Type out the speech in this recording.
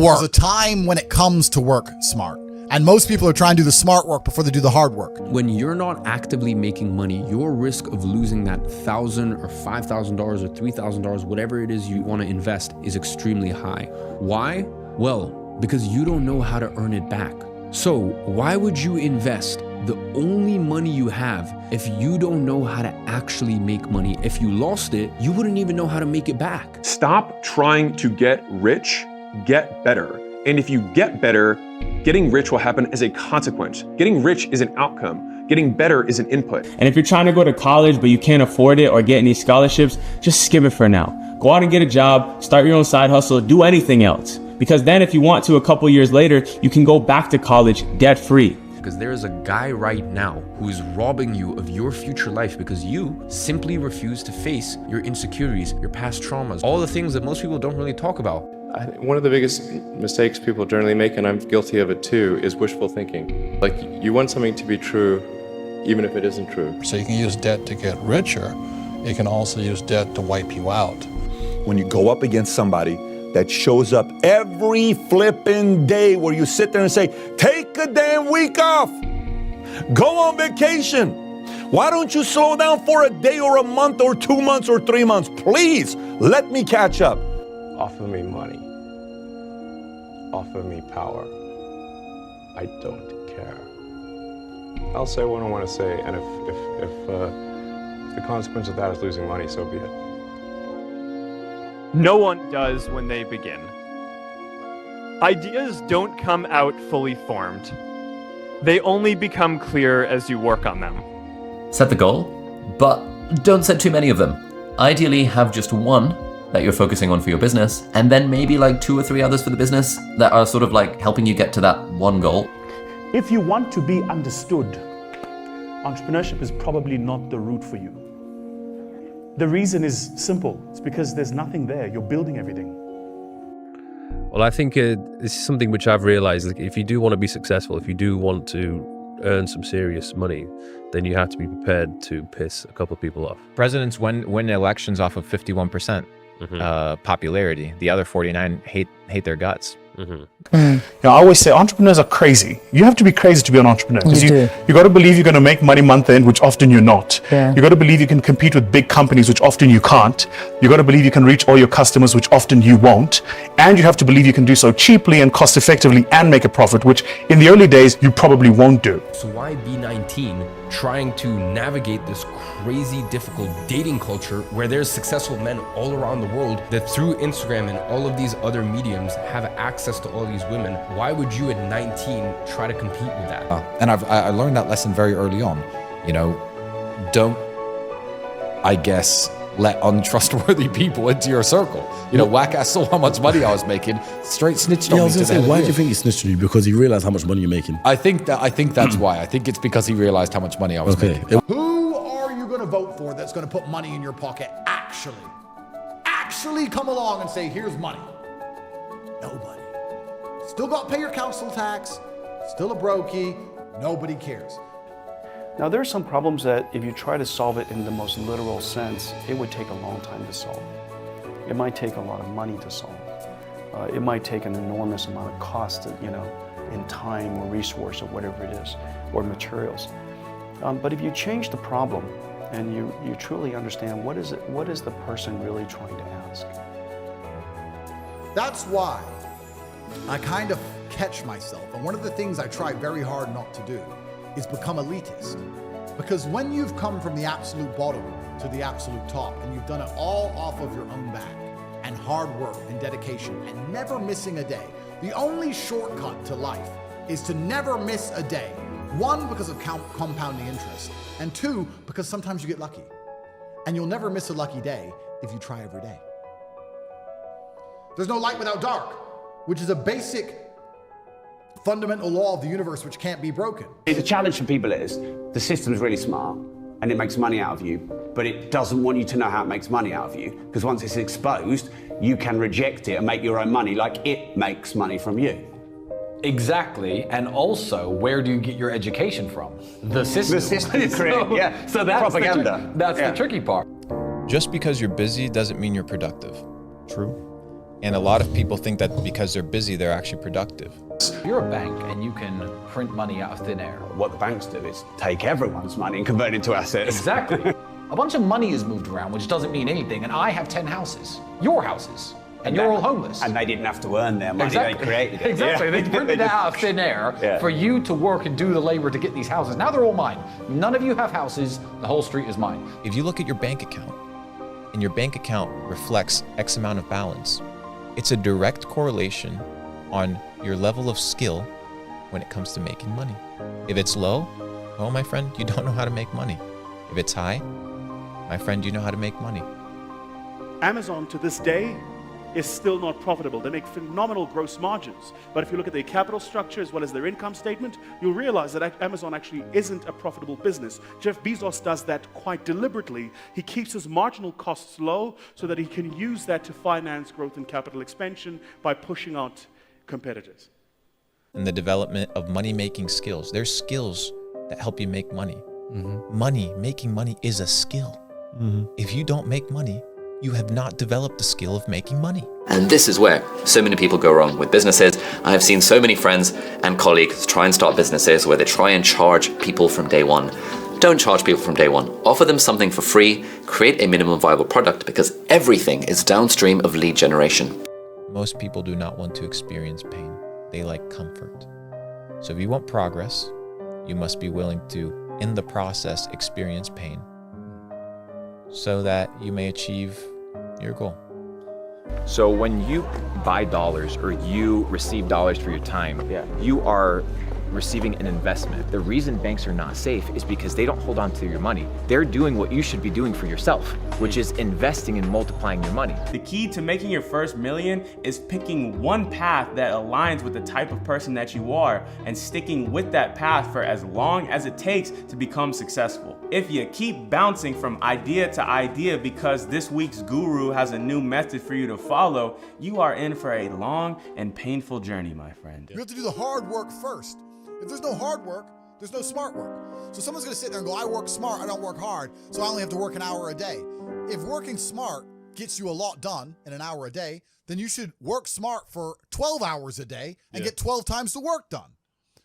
There's a time when it comes to work smart. And most people are trying to do the smart work before they do the hard work. When you're not actively making money, your risk of losing that $1,000 or $5,000 or $3,000, whatever it is you want to invest, is extremely high. Why? Well, because you don't know how to earn it back. So why would you invest the only money you have if you don't know how to actually make money? If you lost it, you wouldn't even know how to make it back. Stop trying to get rich, get better. And if you get better, getting rich will happen as a consequence. Getting rich is an outcome. Getting better is an input. And if you're trying to go to college, but you can't afford it or get any scholarships, just skip it for now. Go out and get a job, start your own side hustle, do anything else. Because then if you want to, a couple years later, you can go back to college debt-free. Because there is a guy right now who is robbing you of your future life because you simply refuse to face your insecurities, your past traumas, all the things that most people don't really talk about. I think one of the biggest mistakes people generally make, and I'm guilty of it too, is wishful thinking. Like, you want something to be true even if it isn't true. So you can use debt to get richer. You can also use debt to wipe you out. When you go up against somebody that shows up every flipping day where you sit there and say, take a damn week off, go on vacation. Why don't you slow down for a day or a month or 2 months or 3 months? Please, let me catch up. Offer me money. Offer me power. I don't care. I'll say what I want to say, and if the consequence of that is losing money, so be it. No one does when they begin. Ideas don't come out fully formed. They only become clear as you work on them. Set the goal, but don't set too many of them. Ideally, have just one that you're focusing on for your business, and then maybe like 2 or 3 others for the business that are sort of like helping you get to that one goal. If you want to be understood, entrepreneurship is probably not the route for you. The reason is simple. It's because there's nothing there. You're building everything. Well, I think this is something which I've realized, like, if you do want to be successful, if you do want to earn some serious money, then you have to be prepared to piss a couple of people off. Presidents win elections off of 51% popularity. The other 49 hate their guts. I always say entrepreneurs are crazy. You have to be crazy to be an entrepreneur. You got to believe you're going to make money month end, which often you're not. You got to believe you can compete with big companies, which often you can't. You got to believe you can reach all your customers, which often you won't. And you have to believe you can do so cheaply and cost effectively and make a profit, which in the early days you probably won't do. So why be 19 trying to navigate this crazy difficult dating culture where there's successful men all around the world that through Instagram and all of these other mediums have access to all these women? Why would you at 19 try to compete with that? And I learned that lesson very early on. You know, don't, I guess, let untrustworthy people into your circle. You know, Whack-ass saw how much money I was making, straight snitched on me. I was going to say, why do you think he snitched on you? Because he realized how much money you're making. I think that's why. I think it's because he realized how much money I was making. Who are you going to vote for that's going to put money in your pocket? Actually come along and say, here's money. Nobody. Still got to pay your council tax, still a brokey, nobody cares. Now, there are some problems that if you try to solve it in the most literal sense, it would take a long time to solve. It might take a lot of money to solve. It might take an enormous amount of cost, in time or resource or whatever it is, or materials. But if you change the problem and you truly understand what is the person really trying to ask. That's why I kind of catch myself. And one of the things I try very hard not to do is become elitist. Because when you've come from the absolute bottom to the absolute top, and you've done it all off of your own back, and hard work and dedication, and never missing a day, the only shortcut to life is to never miss a day. 1, because of compounding interest, and 2, because sometimes you get lucky. And you'll never miss a lucky day if you try every day. There's no light without dark, which is a basic fundamental law of the universe which can't be broken. The challenge for people is the system's really smart and it makes money out of you, but it doesn't want you to know how it makes money out of you, because once it's exposed, you can reject it and make your own money like it makes money from you. Exactly, and also, where do you get your education from? The system. The system is created, yeah. So that's propaganda. That's the tricky part. Just because you're busy doesn't mean you're productive. True. And a lot of people think that because they're busy, they're actually productive. If you're a bank and you can print money out of thin air. What the banks do is take everyone's money and convert it into assets. Exactly. A bunch of money is moved around, which doesn't mean anything, and I have 10 houses. Your houses. And you're all homeless. And they didn't have to earn their money, Exactly. they created it. Exactly, Yeah. they printed it out of thin air for you to work and do the labor to get these houses. Now they're all mine. None of you have houses, the whole street is mine. If you look at your bank account, and your bank account reflects X amount of balance, it's a direct correlation on your level of skill when it comes to making money. If it's low, oh my friend, you don't know how to make money. If it's high, my friend, you know how to make money. Amazon to this day is still not profitable. They make phenomenal gross margins. But if you look at their capital structure as well as their income statement, you'll realize that Amazon actually isn't a profitable business. Jeff Bezos does that quite deliberately. He keeps his marginal costs low so that he can use that to finance growth and capital expansion by pushing out competitors. And the development of money-making skills. There's skills that help you make money. Making money is a skill. If you don't make money, you have not developed the skill of making money. And this is where so many people go wrong with businesses. I have seen so many friends and colleagues try and start businesses where they try and charge people from day one. Don't charge people from day one. Offer them something for free, create a minimum viable product, because everything is downstream of lead generation. Most people do not want to experience pain. They like comfort. So if you want progress, you must be willing to, in the process, experience pain so that you may achieve your goal. So when you buy dollars or you receive dollars for your time, you are receiving an investment. The reason banks are not safe is because they don't hold on to your money. They're doing what you should be doing for yourself, which is investing and multiplying your money. The key to making your first million is picking one path that aligns with the type of person that you are and sticking with that path for as long as it takes to become successful. If you keep bouncing from idea to idea because this week's guru has a new method for you to follow, you are in for a long and painful journey, my friend. You have to do the hard work first. If there's no hard work, there's no smart work. So someone's gonna sit there and go, I work smart, I don't work hard, so I only have to work an hour a day. If working smart gets you a lot done in an hour a day, then you should work smart for 12 hours a day and get 12 times the work done.